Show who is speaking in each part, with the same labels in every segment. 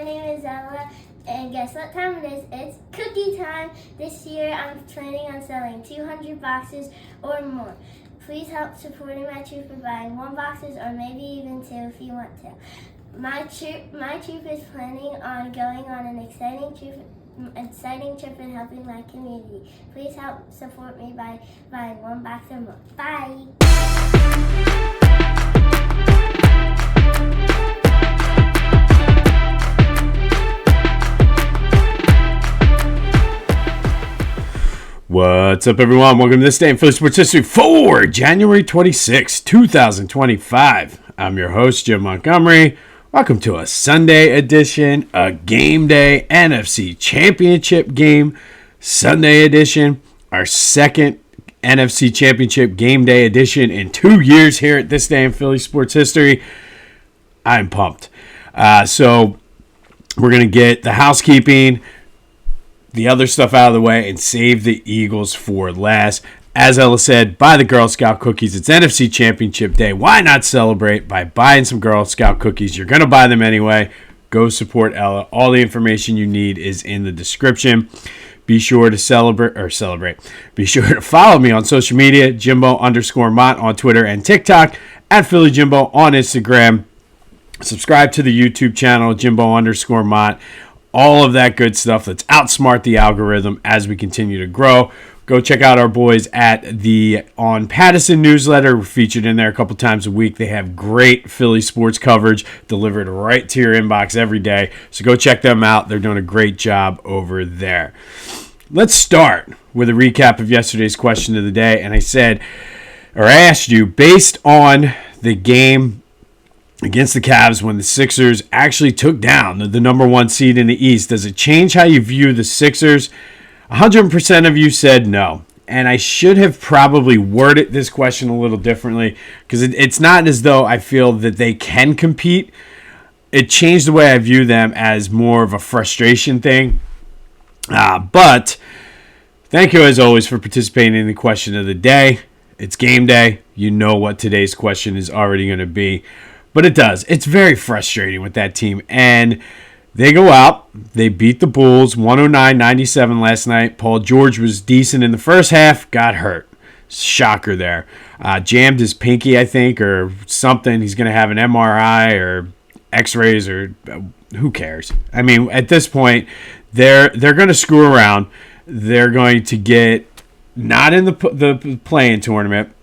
Speaker 1: my name is Ella, and guess what time it is? It's cookie time! This year I'm planning on selling 200 boxes or more. Please help supporting my troop by buying 1 boxes or maybe even 2 if you want to. My troop is planning on going on an exciting trip and helping my community. Please help support me by buying 1 box or more. Bye!
Speaker 2: What's up, everyone? Welcome to this day in Philly Sports History for January 26, 2025. I'm your host, Jim Montgomery. Welcome to a Sunday edition, a game day NFC Championship game Sunday edition, our second NFC Championship game day edition in 2 years here at this day in Philly Sports History. I'm pumped. So we're going to get the housekeeping, the other stuff out of the way, and save the Eagles for last. As Ella said, buy the Girl Scout cookies. It's NFC Championship Day. Why not celebrate by buying some Girl Scout cookies? You're going to buy them anyway. Go support Ella. All the information you need is in the description. Be sure to celebrate. Be sure to follow me on social media, Jimbo_Mott on Twitter and TikTok, at Philly Jimbo on Instagram. Subscribe to the YouTube channel, Jimbo_Mott. All of that good stuff. Let's outsmart the algorithm as we continue to grow. Go check out our boys at the On Pattison newsletter. We're featured in there a couple times a week. They have great Philly sports coverage delivered right to your inbox every day. So go check them out. They're doing a great job over there. Let's start with a recap of yesterday's question of the day. And I asked you, based on the game against the Cavs when the Sixers actually took down the number 1 seed in the East, does it change how you view the Sixers? 100% of you said no. And I should have probably worded this question a little differently, because it's not as though I feel that they can compete. It changed the way I view them as more of a frustration thing. But thank you as always for participating in the question of the day. It's game day. You know what today's question is already going to be. But it does. It's very frustrating with that team. And they go out. They beat the Bulls 109-97 last night. Paul George was decent in the first half. Got hurt. Shocker there. Jammed his pinky, I think, or something. He's going to have an MRI or X-rays, or who cares? I mean, at this point, they're going to screw around. They're going to get not in the play-in tournament.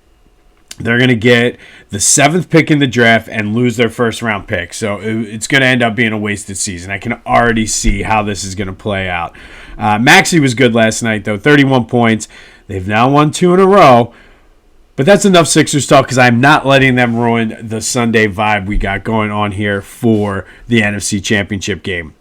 Speaker 2: They're going to get the 7th pick in the draft and lose their first-round pick. So it's going to end up being a wasted season. I can already see how this is going to play out. Maxey was good last night, though, 31 points. They've now won 2 in a row. But that's enough Sixers talk, because I'm not letting them ruin the Sunday vibe we got going on here for the NFC Championship game.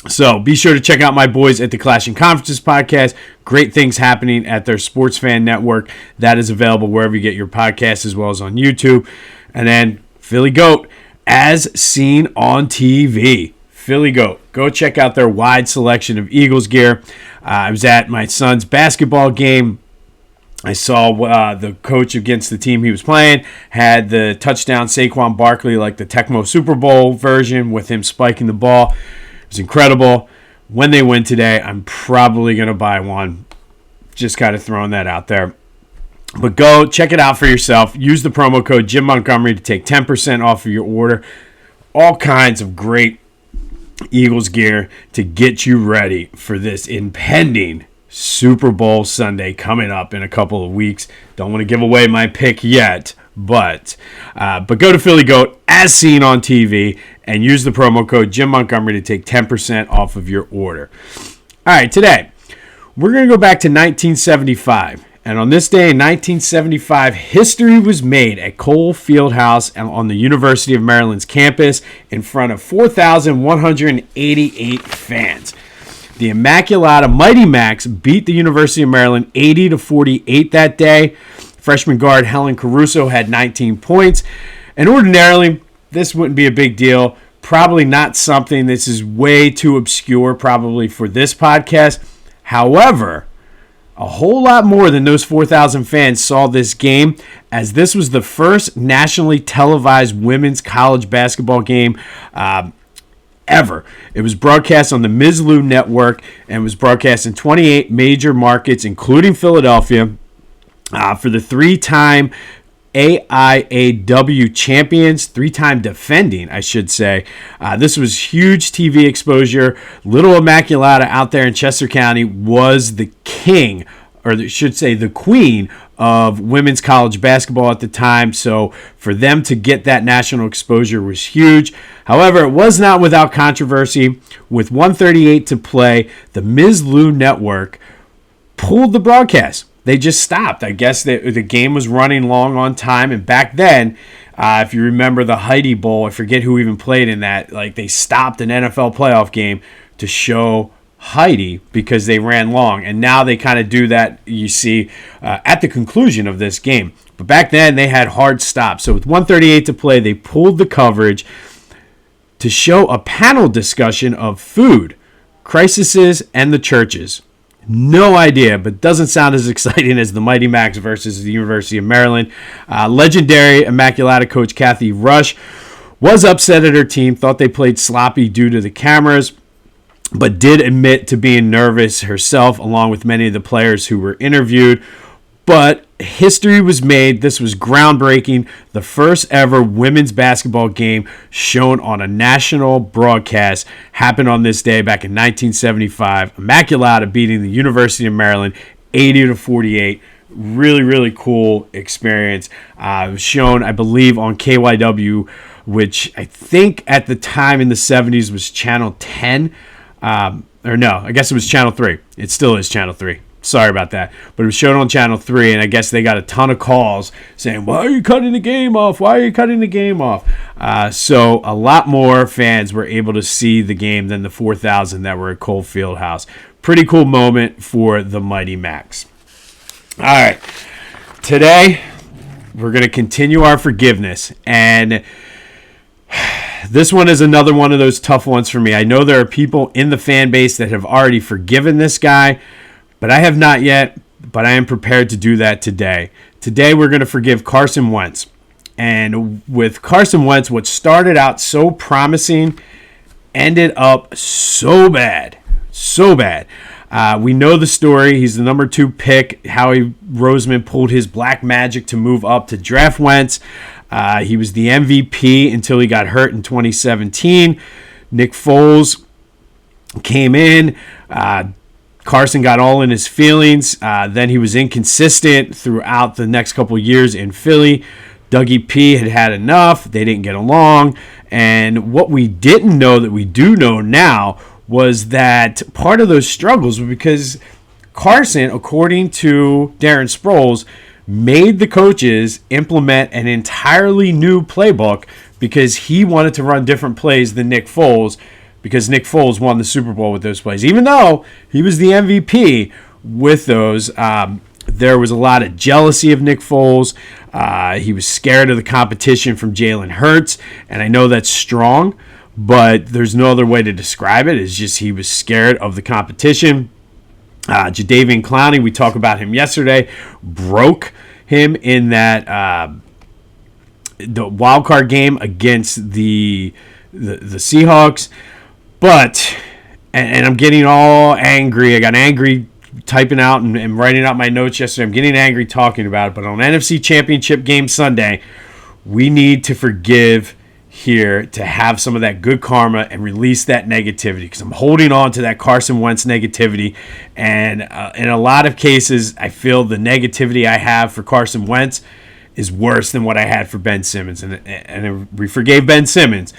Speaker 2: So be sure to check out my boys at the Clashing Conferences podcast. Great things happening at their Sports Fan Network. That is available wherever you get your podcasts, as well as on YouTube. And then Philly Goat, as seen on TV. Philly Goat. Go check out their wide selection of Eagles gear. I was at my son's basketball game. I saw the coach against the team he was playing had the touchdown Saquon Barkley, like the Tecmo Super Bowl version, with him spiking the ball. It was incredible. When they win today, I'm probably going to buy one. Just kind of throwing that out there. But go check it out for yourself. Use the promo code Jim Montgomery to take 10% off of your order. All kinds of great Eagles gear to get you ready for this impending Super Bowl Sunday coming up in a couple of weeks. Don't want to give away my pick yet, but go to Philly Goat, as seen on TV, and use the promo code Jim Montgomery to take 10% off of your order. All right, today we're going to go back to 1975. And on this day in 1975, history was made at Cole Fieldhouse on the University of Maryland's campus in front of 4,188 fans. The Immaculata Mighty Macs beat the University of Maryland 80-48 that day. Freshman guard Helen Caruso had 19 points. And ordinarily, this wouldn't be a big deal. Probably not something. This is way too obscure probably for this podcast. However, a whole lot more than those 4,000 fans saw this game, as this was the first nationally televised women's college basketball game ever. It was broadcast on the Ms. Lou network and was broadcast in 28 major markets, including Philadelphia, for the 3-time AIAW champions, 3-time defending, I should say. This was huge TV exposure. Little Immaculata out there in Chester County was the king, or I should say the queen, of women's college basketball at the time. So for them to get that national exposure was huge. However, it was not without controversy. With 1:38 to play, the Ms. Lou network pulled the broadcast. They just stopped. I guess the game was running long on time. And back then, if you remember the Heidi Bowl, I forget who even played in that. Like, they stopped an NFL playoff game to show Heidi because they ran long. And now they kind of do that, you see, at the conclusion of this game. But back then, they had hard stops. So with 1:38 to play, they pulled the coverage to show a panel discussion of food, crises, and the churches. No idea, but doesn't sound as exciting as the Mighty Macs versus the University of Maryland. Legendary Immaculata coach Kathy Rush was upset at her team, thought they played sloppy due to the cameras, but did admit to being nervous herself, along with many of the players who were interviewed. But history was made. This was groundbreaking. The first ever women's basketball game shown on a national broadcast happened on this day back in 1975. Immaculata beating the University of Maryland 80-48. Really, really cool experience. It was shown, I believe, on KYW, which I think at the time in the 70s was Channel 10. Or no, I guess it was Channel 3. It still is Channel 3. Sorry about that. But it was shown on Channel 3, and I guess they got a ton of calls saying, why are you cutting the game off? Why are you cutting the game off? So a lot more fans were able to see the game than the 4,000 that were at Cole Fieldhouse. Pretty cool moment for the Mighty Macs. All right. Today, we're going to continue our forgiveness. And this one is another one of those tough ones for me. I know there are people in the fan base that have already forgiven this guy, but I have not yet, but I am prepared to do that today. Today we're going to forgive Carson Wentz. And with Carson Wentz, what started out so promising ended up so bad. So bad. We know the story. He's the number 2 pick. Howie Roseman pulled his black magic to move up to draft Wentz. He was the MVP until he got hurt in 2017. Nick Foles came in. Carson got all in his feelings. Then he was inconsistent throughout the next couple years in Philly. Dougie P had had enough. They didn't get along. And what we didn't know that we do know now was that part of those struggles was because Carson, according to Darren Sproles, made the coaches implement an entirely new playbook because he wanted to run different plays than Nick Foles, because Nick Foles won the Super Bowl with those plays. Even though he was the MVP with those, there was a lot of jealousy of Nick Foles. He was scared of the competition from Jalen Hurts, and I know that's strong, but there's no other way to describe it. It's just he was scared of the competition. Jadeveon Clowney, we talked about him yesterday, broke him in that the wild card game against the Seahawks. But, and I'm getting all angry. I got angry typing out and writing out my notes yesterday. I'm getting angry talking about it. But on NFC Championship Game Sunday, we need to forgive here to have some of that good karma and release that negativity, because I'm holding on to that Carson Wentz negativity. And in a lot of cases, I feel the negativity I have for Carson Wentz is worse than what I had for Ben Simmons. And we forgave Ben Simmons.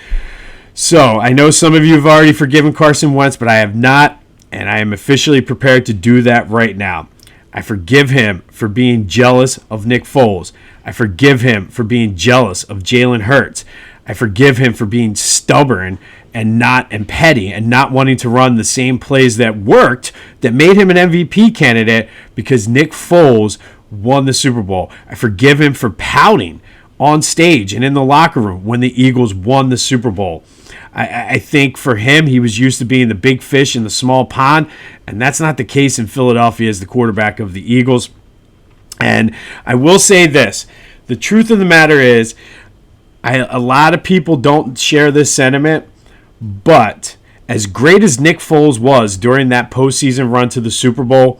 Speaker 2: So I know some of you have already forgiven Carson Wentz, but I have not, and I am officially prepared to do that right now. I forgive him for being jealous of Nick Foles. I forgive him for being jealous of Jalen Hurts. I forgive him for being stubborn and petty and not wanting to run the same plays that worked, that made him an MVP candidate because Nick Foles won the Super Bowl. I forgive him for pouting on stage and in the locker room when the Eagles won the Super Bowl. I think for him, he was used to being the big fish in the small pond, and that's not the case in Philadelphia as the quarterback of the Eagles. And I will say this. The truth of the matter is, a lot of people don't share this sentiment, But as great as Nick Foles was during that postseason run to the Super Bowl,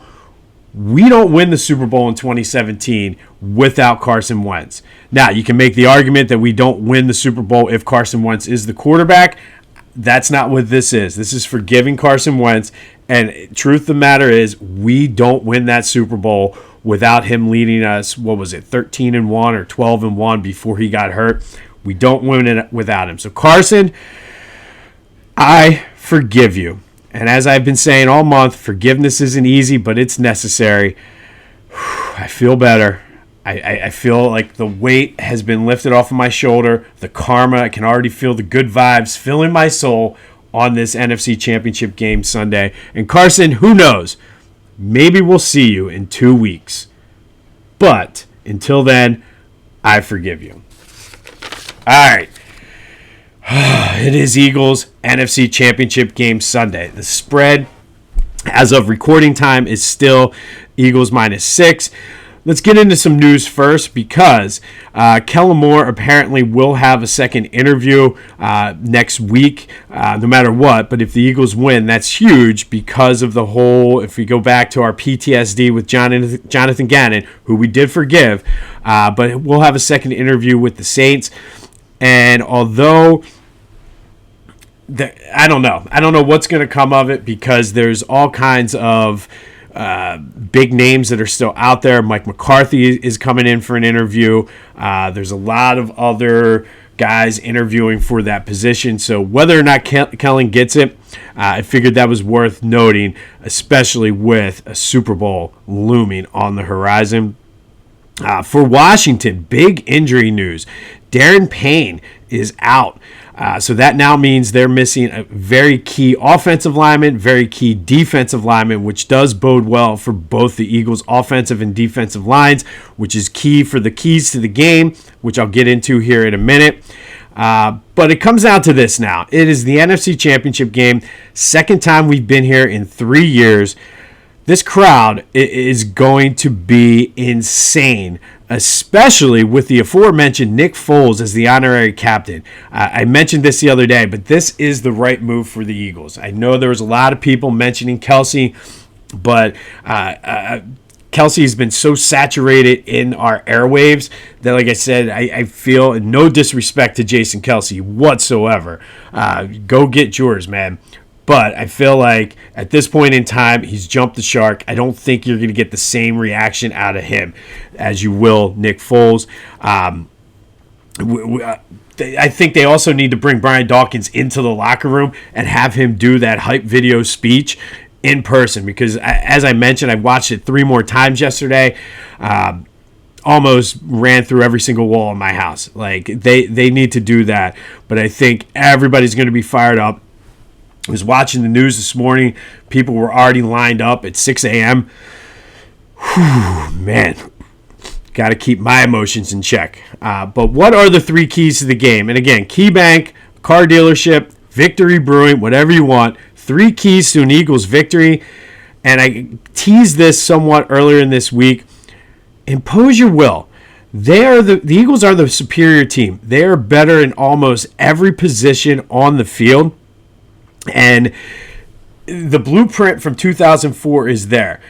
Speaker 2: we don't win the Super Bowl in 2017 without Carson Wentz. Now, you can make the argument that we don't win the Super Bowl if Carson Wentz is the quarterback. That's not what this is. This is forgiving Carson Wentz. And truth of the matter is, we don't win that Super Bowl without him leading us, 13-1 or 12-1 before he got hurt. We don't win it without him. So, Carson, I forgive you. And as I've been saying all month, forgiveness isn't easy, but it's necessary. I feel better. I feel like the weight has been lifted off of my shoulder. The karma, I can already feel the good vibes filling my soul on this NFC Championship game Sunday. And Carson, who knows? Maybe we'll see you in 2 weeks. But until then, I forgive you. All right. It is Eagles NFC Championship game Sunday. The spread, as of recording time, is still Eagles -6. Let's get into some news first because Kellen Moore apparently will have a second interview next week, no matter what. But if the Eagles win, that's huge because of the whole, if we go back to our PTSD with Jonathan Gannon, who we did forgive, but we'll have a second interview with the Saints. And although I don't know what's going to come of it because there's all kinds of big names that are still out there. Mike McCarthy is coming in for an interview. There's a lot of other guys interviewing for that position. So whether or not Kellen gets it, I figured that was worth noting, especially with a Super Bowl looming on the horizon. For Washington, big injury news. Darren Payne is out. So that now means they're missing a very key offensive lineman, very key defensive lineman, which does bode well for both the Eagles' offensive and defensive lines, which is key for the keys to the game, which I'll get into here in a minute. But it comes down to this now. It is the NFC Championship game. Second time we've been here in 3 years. This crowd is going to be insane, especially with the aforementioned Nick Foles as the honorary captain. I mentioned this the other day, but this is the right move for the Eagles. I know there was a lot of people mentioning Kelsey, but Kelsey has been so saturated in our airwaves that, like I said, I feel no disrespect to Jason Kelsey whatsoever. Go get yours, man. But I feel like at this point in time, he's jumped the shark. I don't think you're going to get the same reaction out of him as you will Nick Foles. I think they also need to bring Brian Dawkins into the locker room and have him do that hype video speech in person. Because as I mentioned, I watched it 3 more times yesterday. Almost ran through every single wall in my house. Like they need to do that. But I think everybody's going to be fired up. I was watching the news this morning. People were already lined up at 6 a.m. Man, got to keep my emotions in check. But what are the 3 keys to the game? And again, KeyBank, car dealership, Victory Brewing, whatever you want. 3 keys to an Eagles victory. And I teased this somewhat earlier in this week. Impose your will. The Eagles are the superior team. They are better in almost every position on the field. And the blueprint from 2004 is there.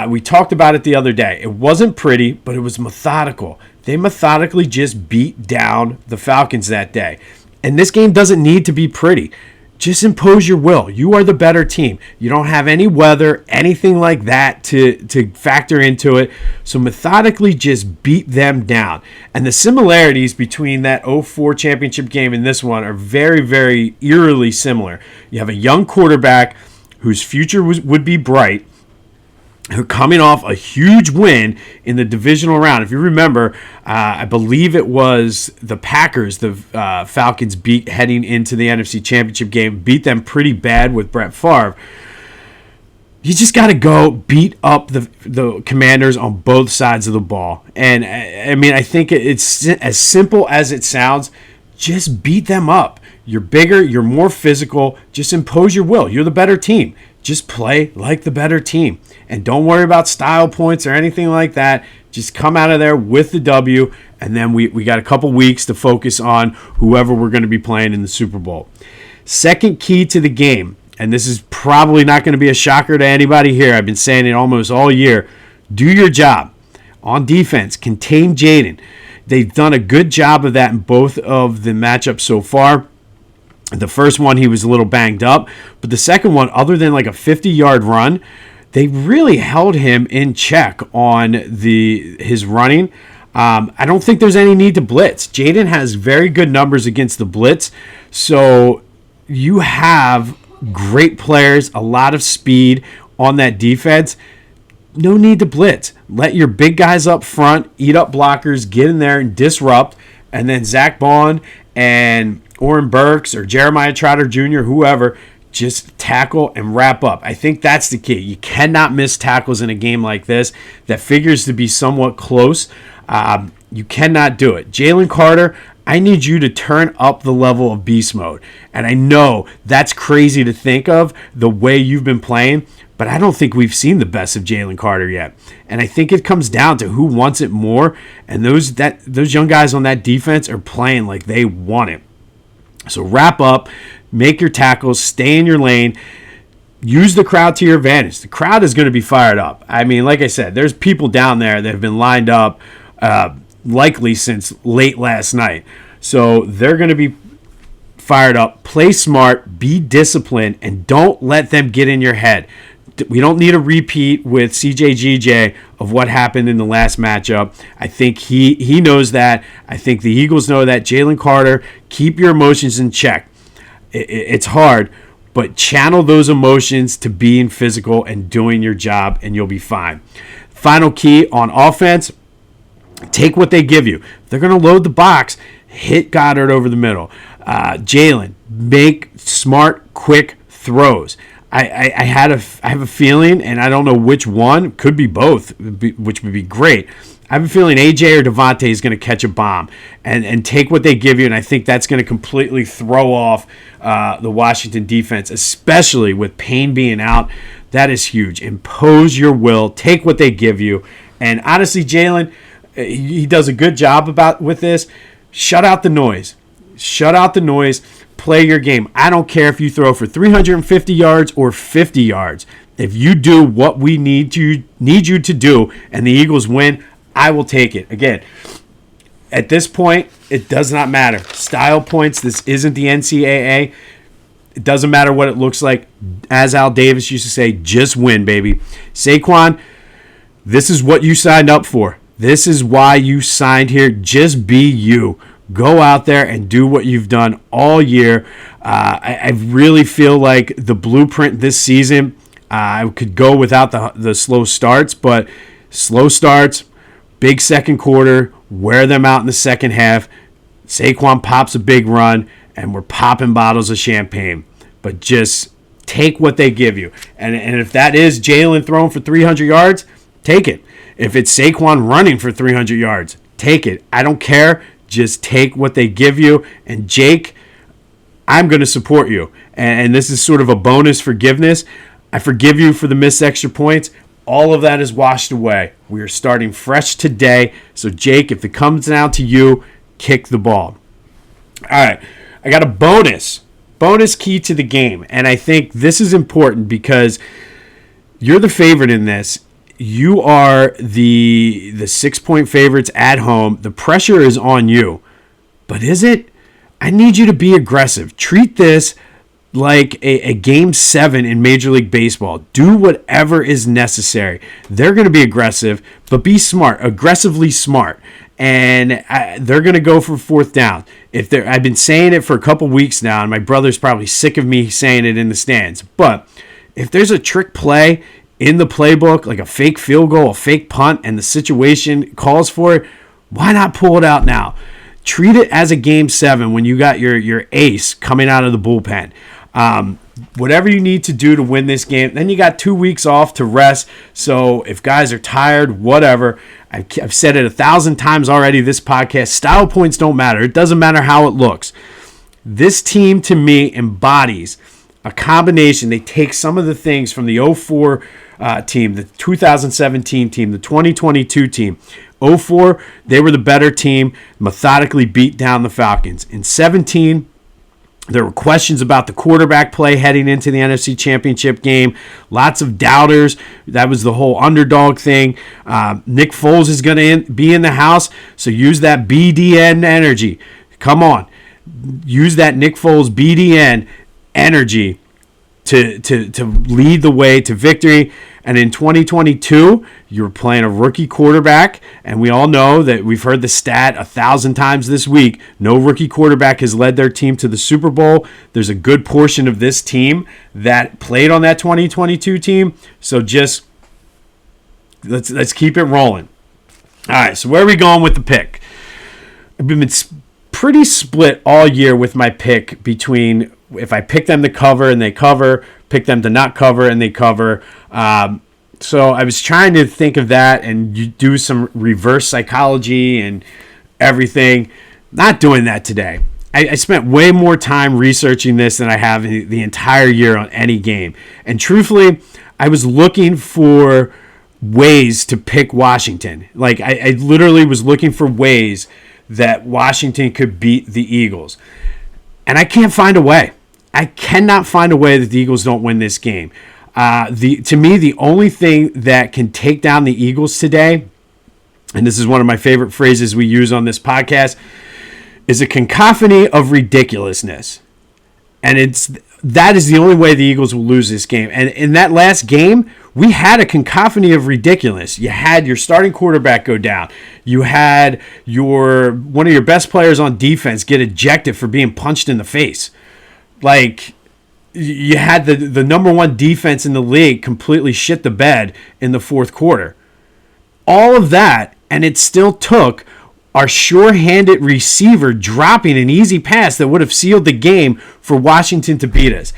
Speaker 2: We talked about it the other day. It wasn't pretty, but it was methodical. They methodically just beat down the Falcons that day. And this game doesn't need to be pretty. Just impose your will. You are the better team. You don't have any weather, anything like that to factor into it. So methodically just beat them down. And the similarities between that 2004 championship game and this one are very, very eerily similar. You have a young quarterback whose future would be bright, who are coming off a huge win in the divisional round. If you remember, I believe it was the Packers, the Falcons beat heading into the NFC Championship game, beat them pretty bad with Brett Favre. You just got to go beat up the Commanders on both sides of the ball. And, I mean, I think it's as simple as it sounds. Just beat them up. You're bigger. You're more physical. Just impose your will. You're the better team. Just play like the better team. And don't worry about style points or anything like that. Just come out of there with the W. And then we got a couple weeks to focus on whoever we're going to be playing in the Super Bowl. Second key to the game, and this is probably not going to be a shocker to anybody here. I've been saying it almost all year. Do your job. On defense, contain Jaden. They've done a good job of that in both of the matchups so far. The first one, he was a little banged up. But the second one, other than like a 50-yard run, they really held him in check on his running. I don't think there's any need to blitz. Jaden has very good numbers against the blitz. So you have great players, a lot of speed on that defense. No need to blitz. Let your big guys up front eat up blockers, get in there and disrupt. And then Zach Bond and Oren Burks or Jeremiah Trotter Jr., whoever, just tackle and wrap up. I think that's the key. You cannot miss tackles in a game like this that figures to be somewhat close. You cannot do it. Jalen Carter, I need you to turn up the level of beast mode. And I know that's crazy to think of the way you've been playing, but I don't think we've seen the best of Jalen Carter yet. And I think it comes down to who wants it more. And those young guys on that defense are playing like they want it. So wrap up, make your tackles, stay in your lane, use the crowd to your advantage. The crowd is going to be fired up. I mean, like I said, there's people down there that have been lined up likely since late last night. So they're going to be fired up. Play smart, be disciplined, and don't let them get in your head. We don't need a repeat with CJGJ of what happened in the last matchup. I think he knows that. I think the Eagles know that. Jalen Carter, keep your emotions in check. It's hard, but channel those emotions to being physical and doing your job, and you'll be fine. Final key on offense, take what they give you. If they're going to load the box, hit Goddard over the middle. Jalen, make smart, quick throws. I have a feeling, and I don't know which one, could be both, which would be great. I have a feeling AJ or Devontae is going to catch a bomb and take what they give you, and I think that's going to completely throw off the Washington defense, especially with Payne being out. That is huge. Impose your will. Take what they give you. And honestly, Jalen, he does a good job with this. Shut out the noise. Shut out the noise. Play your game. I don't care if you throw for 350 yards or 50 yards. If you do what we need you to do and the Eagles win, I will take it. Again, at this point, it does not matter. Style points, this isn't the NCAA. It doesn't matter what it looks like. As Al Davis used to say, just win, baby. Saquon, this is what you signed up for. This is why you signed here. Just be you. Go out there and do what you've done all year. I really feel like the blueprint this season, I could go without the slow starts, but slow starts, big second quarter, wear them out in the second half. Saquon pops a big run, and we're popping bottles of champagne. But just take what they give you. And if that is Jalen throwing for 300 yards, take it. If it's Saquon running for 300 yards, take it. I don't care. Just take what they give you. And Jake, I'm going to support you. And this is sort of a bonus forgiveness. I forgive you for the missed extra points. All of that is washed away. We are starting fresh today. So, Jake, if it comes down to you, kick the ball. All right. I got a bonus key to the game. And I think this is important because you're the favorite in this. You are the 6-point favorites at home. The pressure is on you. But is it? I need you to be aggressive. Treat this like a Game 7 in Major League Baseball. Do whatever is necessary. They're going to be aggressive, but be smart, aggressively smart. And they're going to go for fourth down. I've been saying it for a couple weeks now, and my brother's probably sick of me saying it in the stands. But if there's a trick play in the playbook, like a fake field goal, a fake punt, and the situation calls for it, why not pull it out now? Treat it as a Game 7 when you got your ace coming out of the bullpen. Whatever you need to do to win this game. Then you got 2 weeks off to rest. So if guys are tired, whatever. I've said it 1,000 times already this podcast. Style points don't matter. It doesn't matter how it looks. This team, to me, embodies a combination. They take some of the things from the 04 team, the 2017 team, the 2022 team. 04, they were the better team, methodically beat down the Falcons. In 17, There were questions about the quarterback play heading into the NFC Championship game. Lots of doubters. That was the whole underdog thing. Nick Foles is going to be in the house, so use that BDN energy. Come on. Use that Nick Foles BDN energy to lead the way to victory. And in 2022, you're playing a rookie quarterback, and we all know that we've heard the stat 1,000 times this week. No rookie quarterback has led their team to the Super Bowl. There's a good portion of this team that played on that 2022 team. So just let's keep it rolling. All right, so where are we going with the pick? I've been pretty split all year with my pick between if I pick them to cover and they cover, pick them to not cover and they cover. So I was trying to think of that and you do some reverse psychology and everything. Not doing that today. I spent way more time researching this than I have the entire year on any game. And truthfully, I was looking for ways to pick Washington. Like I literally was looking for ways that Washington could beat the Eagles. And I can't find a way. I cannot find a way that the Eagles don't win this game. To me, the only thing that can take down the Eagles today, and this is one of my favorite phrases we use on this podcast, is a cacophony of ridiculousness. And that is the only way the Eagles will lose this game. And in that last game, we had a cacophony of ridiculous. You had your starting quarterback go down. You had one of your best players on defense get ejected for being punched in the face. Like, you had the number one defense in the league completely shit the bed in the fourth quarter. All of that, and it still took our sure-handed receiver dropping an easy pass that would have sealed the game for Washington to beat us.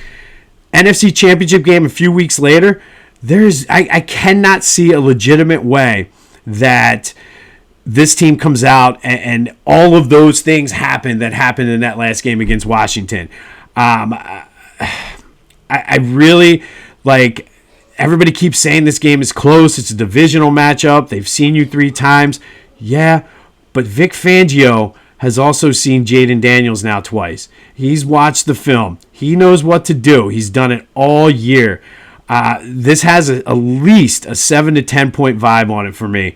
Speaker 2: NFC Championship game a few weeks later, I cannot see a legitimate way that this team comes out and all of those things happen that happened in that last game against Washington. I really, like, everybody keeps saying this game is close. It's a divisional matchup. They've seen you 3 times. Yeah, but Vic Fangio has also seen Jaden Daniels now twice. He's watched the film. He knows what to do. He's done it all year. This has at least a 7 to 10 point vibe on it for me.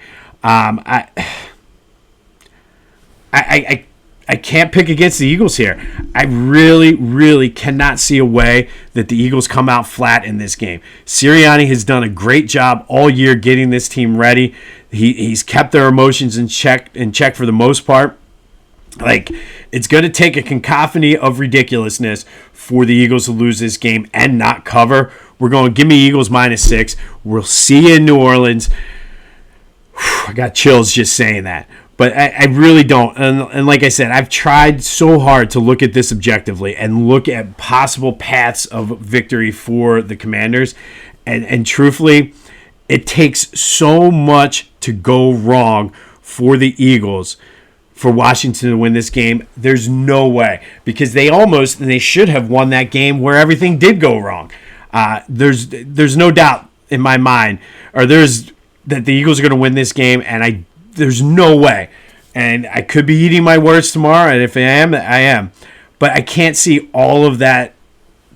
Speaker 2: I can't pick against the Eagles here. I really, really cannot see a way that the Eagles come out flat in this game. Sirianni has done a great job all year getting this team ready. He's kept their emotions in check for the most part. Like, it's going to take a cacophony of ridiculousness for the Eagles to lose this game and not cover. We're going, give me Eagles -6. We'll see you in New Orleans. I got chills just saying that. But I really don't. And like I said, I've tried so hard to look at this objectively and look at possible paths of victory for the Commanders. And truthfully, it takes so much to go wrong for the Eagles for Washington to win this game. There's no way. Because they should have won that game where everything did go wrong. There's no doubt in my mind, that the Eagles are going to win this game, and there's no way. And I could be eating my words tomorrow, and if I am, I am. But I can't see all of that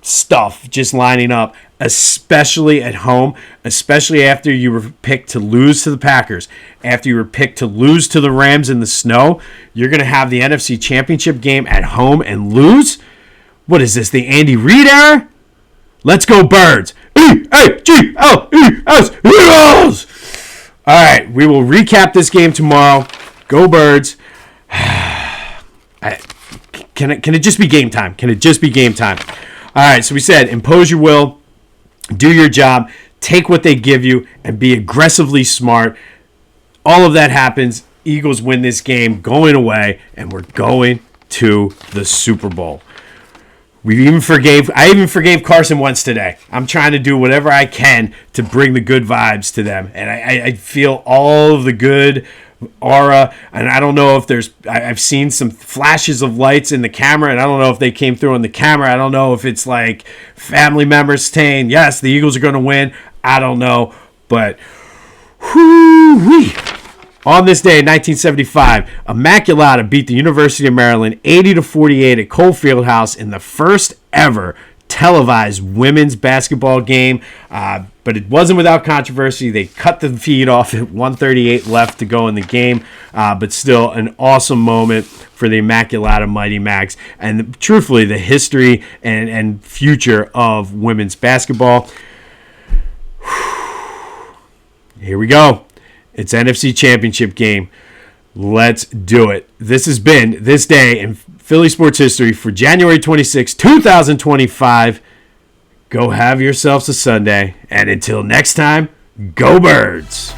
Speaker 2: stuff just lining up, especially at home, especially after you were picked to lose to the Packers, after you were picked to lose to the Rams in the snow. You're going to have the NFC Championship game at home and lose? What is this, the Andy Reid era? Let's go Birds. E-A-G-L-E-S, Eagles! All right, we will recap this game tomorrow. Go Birds. Can it just be game time? Can it just be game time? All right, so we said impose your will, do your job, take what they give you, and be aggressively smart. All of that happens. Eagles win this game going away, and we're going to the Super Bowl. I even forgave Carson Wentz today. I'm trying to do whatever I can to bring the good vibes to them. And I feel all of the good aura. And I don't know if I've seen some flashes of lights in the camera, and I don't know if they came through on the camera. I don't know if it's like family members saying, yes, the Eagles are going to win. I don't know. But, whoo-wee. On this day in 1975, Immaculata beat the University of Maryland 80-48 at Cole Fieldhouse in the first ever televised women's basketball game. But it wasn't without controversy. They cut the feed off at 1:38 left to go in the game. But still an awesome moment for the Immaculata Mighty Macs. And truthfully, the history and future of women's basketball. Here we go. It's NFC Championship game. Let's do it. This has been This Day in Philly Sports History for January 26, 2025. Go have yourselves a Sunday. And until next time, go Birds.